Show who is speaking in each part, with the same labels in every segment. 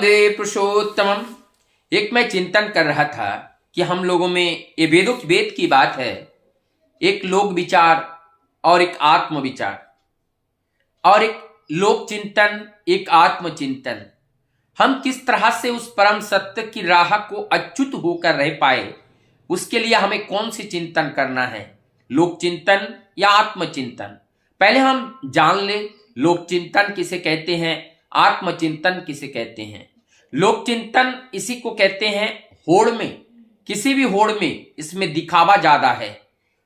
Speaker 1: वंदे पुरुषोत्तमम। एक मैं चिंतन कर रहा था कि हम लोगों में ये वेद की बात है, एक लोक विचार और एक आत्म विचार और एक लोक चिंतन, एक आत्म चिंतन। हम किस तरह से उस परम सत्य की राह को अच्युत होकर रह पाए, उसके लिए हमें कौन सी चिंतन करना है, लोक चिंतन या आत्म चिंतन। पहले हम जान ले लोक चिंतन किसे कहते हैं, आत्म चिंतन किसे कहते हैं। लोक चिंतन इसी को कहते हैं होड़ में, किसी भी होड़ में इसमें दिखावा ज्यादा है।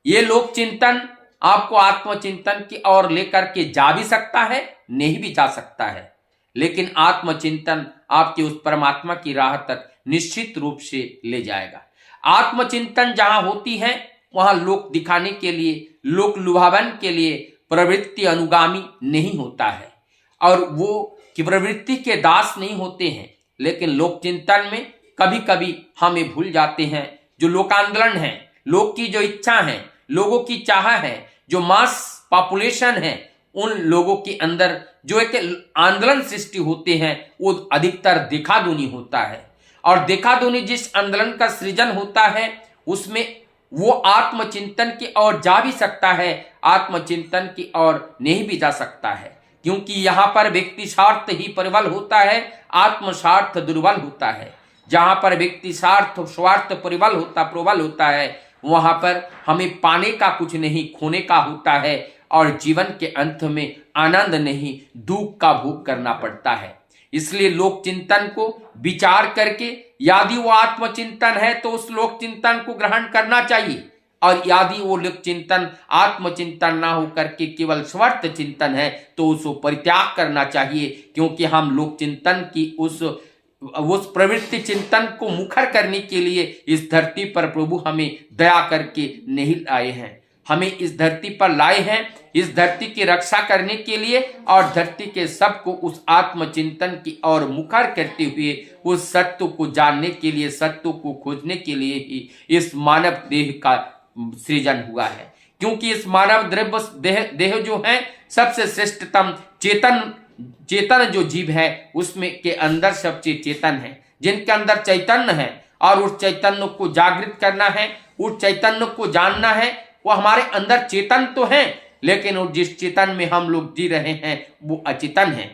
Speaker 1: ये लोक चिंतन आपको आत्मचिंतन की ओर लेकर के जा भी सकता है, नहीं भी जा सकता है, लेकिन आत्मचिंतन आपके उस परमात्मा की राह तक निश्चित रूप से ले जाएगा। आत्मचिंतन जहां होती है वहां लोक दिखाने के लिए, लोक लुभावन के लिए प्रवृत्ति अनुगामी नहीं होता है और वो कि प्रवृत्ति के दास नहीं होते हैं। लेकिन लोक चिंतन में कभी कभी हमें भूल जाते हैं, जो लोकांदोलन है, लोग की जो इच्छा है, लोगों की चाह है, जो मास पॉपुलेशन है, उन लोगों के अंदर जो एक आंदोलन सृष्टि होते हैं वो अधिकतर देखादुनी होता है। और देखादुनी जिस आंदोलन का सृजन होता है उसमें वो आत्मचिंतन की ओर जा भी सकता है, आत्मचिंतन की ओर नहीं भी जा सकता है, क्योंकि यहां पर व्यक्ति स्वार्थ ही प्रबल होता है, आत्म स्वार्थ दुर्बल होता है। जहां पर व्यक्ति स्वार्थ प्रबल होता है वहां पर हमें पाने का कुछ नहीं, खोने का होता है और जीवन के अंत में आनंद नहीं, दुख का भोग करना पड़ता है। इसलिए लोक चिंतन को विचार करके यदि वो आत्मचिंतन है तो उस लोक चिंतन को ग्रहण करना चाहिए, और यदि वो लोक चिंतन आत्मचिंतन ना होकर के केवल स्वार्थ चिंतन है तो उसको परित्याग करना चाहिए, क्योंकि हम लोक चिंतन की उस प्रवृत्ति चिंतन को मुखर करने के लिए इस धरती पर प्रभु हमें दया करके नहीं लाए हैं। हमें इस धरती पर लाए हैं इस धरती की रक्षा करने के लिए और धरती के सबको उस आत्मचिंतन की ओर मुखर करते हुए उस सत्य को जानने के लिए, सत्य को खोजने के लिए ही इस मानव देह का सृजन हुआ है। क्योंकि इस मानव देह जो है सबसे श्रेष्ठतम चेतन जो जीव है उसमें के अंदर सबसे चेतन है, जिनके अंदर चैतन्य है और उस चैतन्य को जागृत करना है, उस चैतन्य को जानना है। वो हमारे अंदर चेतन तो है, लेकिन जिस चेतन में हम लोग जी रहे हैं वो अचेतन है,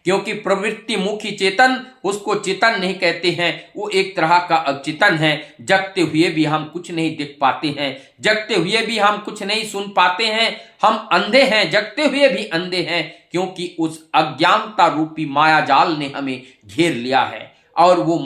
Speaker 1: क्योंकि प्रवृत्ति मुखी चेतन उसको चेतन नहीं कहते हैं, वो एक तरह का अचेतन है। जगते हुए भी हम कुछ नहीं देख पाते हैं, जगते हुए भी हम कुछ नहीं सुन पाते हैं, हम अंधे हैं, जगते हुए भी अंधे हैं, क्योंकि उस अज्ञानता रूपी माया जाल ने हमें घेर लिया है। और वो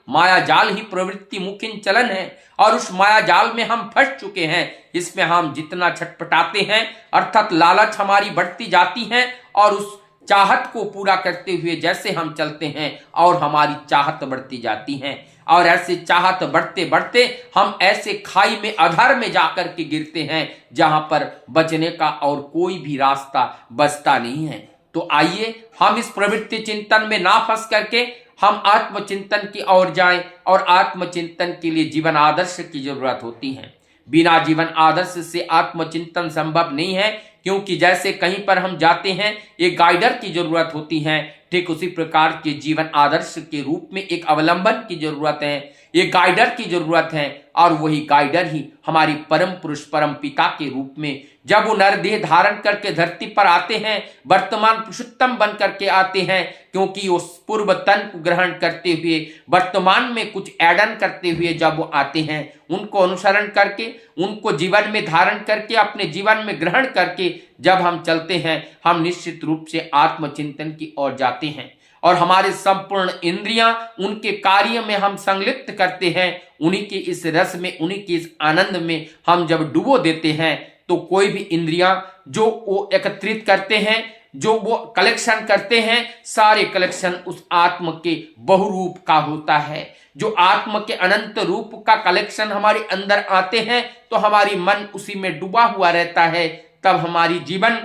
Speaker 1: माया जाल ही प्रवृत्ति मुखी चलन है और उस माया जाल में हम फंस चुके हैं। इसमें हम जितना छटपटाते हैं अर्थात लालच हमारी बढ़ती जाती है और उस चाहत को पूरा करते हुए जैसे हम चलते हैं और हमारी चाहत बढ़ती जाती है, और ऐसे चाहत बढ़ते बढ़ते हम ऐसे खाई में, अधर में जाकर के गिरते हैं जहां पर बचने का और कोई भी रास्ता बचता नहीं है। तो आइए हम इस प्रवृत्ति चिंतन में ना फंस करके हम आत्मचिंतन की ओर जाएं, और आत्मचिंतन के लिए जीवन आदर्श की जरूरत होती है। बिना जीवन आदर्श से आत्मचिंतन संभव नहीं है, क्योंकि जैसे कहीं पर हम जाते हैं एक गाइडर की जरूरत होती है, ठीक उसी प्रकार के जीवन आदर्श के रूप में एक अवलंबन की जरूरत है, एक गाइडर की जरूरत है। और वही गाइडर ही हमारी परम पुरुष परम पिता के रूप में जब वो नरदेह धारण करके धरती पर आते हैं, वर्तमान पुरुषोत्तम बन करके आते हैं, क्योंकि उस पूर्व तन को ग्रहण करते हुए वर्तमान में कुछ एडन करते हुए जब वो आते हैं, उनको अनुसरण करके, उनको जीवन में धारण करके, अपने जीवन में ग्रहण करके जब हम चलते हैं, हम निश्चित रूप से आत्मचिंतन की ओर जाते हैं और हमारे संपूर्ण इंद्रियां उनके कार्य में हम संलिप्त करते हैं। उन्हीं के इस रस में, उन्हीं के इस आनंद में हम जब डुबो देते हैं तो कोई भी इंद्रियां जो वो एकत्रित करते हैं, जो वो कलेक्शन करते हैं, सारे कलेक्शन उस आत्म के बहुरूप का होता है। जो आत्म के अनंत रूप का कलेक्शन हमारे अंदर आते हैं तो हमारी मन उसी में डूबा हुआ रहता है। तब हमारी जीवन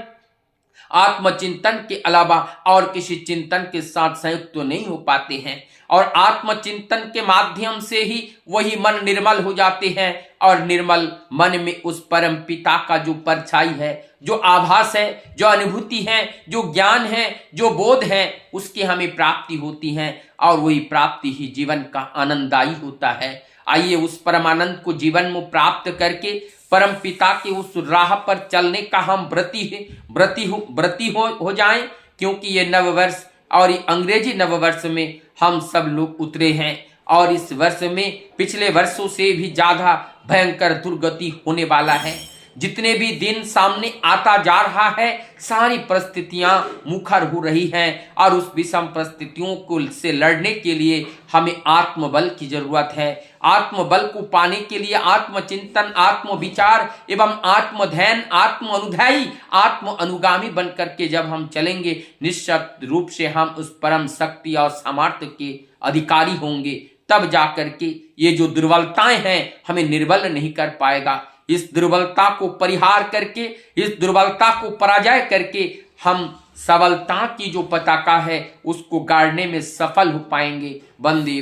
Speaker 1: आत्मचिंतन के अलावा और किसी चिंतन के साथ संयुक्त तो नहीं हो पाते हैं, और आत्मचिंतन के माध्यम से ही वही मन निर्मल हो जाते हैं, और निर्मल मन में उस परम पिता का जो परछाई है, जो आभास है, जो अनुभूति है, जो ज्ञान है, जो बोध है, उसकी हमें प्राप्ति होती है, और वही प्राप्ति ही जीवन का आनंददायी होता है। आइए उस परमानंद को जीवन में प्राप्त करके परम पिता के उस राह पर चलने का हम व्रती हो जाएं, क्योंकि ये नववर्ष और ये अंग्रेजी नववर्ष में हम सब लोग उतरे हैं, और इस वर्ष में पिछले वर्षों से भी ज्यादा भयंकर दुर्गति होने वाला है। जितने भी दिन सामने आता जा रहा है, सारी परिस्थितियां मुखर हो रही हैं, और उस विषम परिस्थितियों को से लड़ने के लिए हमें आत्मबल की जरूरत है। आत्मबल को पाने के लिए आत्मचिंतन, आत्म विचार एवं आत्मध्यान, आत्म अनुध्यायी, आत्म अनुगामी बन करके जब हम चलेंगे, निश्चित रूप से हम उस परम शक्ति और सामर्थ्य के अधिकारी होंगे। तब जाकर के ये जो दुर्बलताएं हैं हमें निर्बल नहीं कर पाएगा। इस दुर्बलता को परिहार करके, इस दुर्बलता को पराजय करके हम सबलता की जो पताका है उसको गाड़ने में सफल हो पाएंगे। वंदे